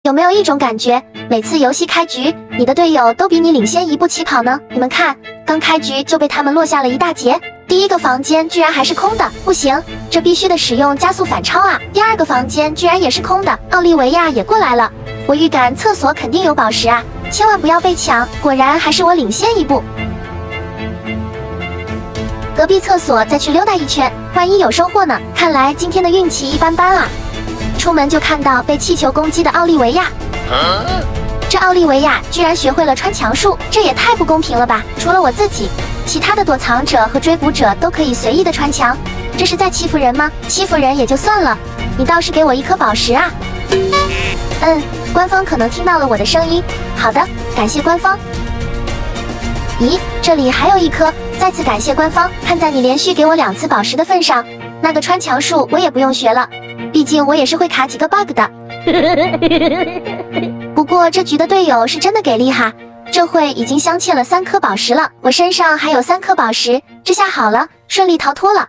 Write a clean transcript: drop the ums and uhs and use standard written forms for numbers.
有没有一种感觉，每次游戏开局，你的队友都比你领先一步起跑呢？你们看，刚开局就被他们落下了一大截。第一个房间居然还是空的，不行，这必须得使用加速反超啊！第二个房间居然也是空的，奥利维亚也过来了。我预感厕所肯定有宝石啊，千万不要被抢！果然还是我领先一步。隔壁厕所再去溜达一圈，万一有收获呢？看来今天的运气一般般啊。出门就看到被气球攻击的奥利维亚，这奥利维亚居然学会了穿墙术，这也太不公平了吧！除了我自己，其他的躲藏者和追捕者都可以随意的穿墙，这是在欺负人吗？欺负人也就算了，你倒是给我一颗宝石啊！官方可能听到了我的声音，好的，感谢官方。咦，这里还有一颗，再次感谢官方。看在你连续给我2次宝石的份上，那个穿墙术我也不用学了，毕竟我也是会卡几个 bug 的。不过这局的队友是真的给力哈，这会已经镶嵌了3颗宝石了，我身上还有3颗宝石，这下好了，顺利逃脱了。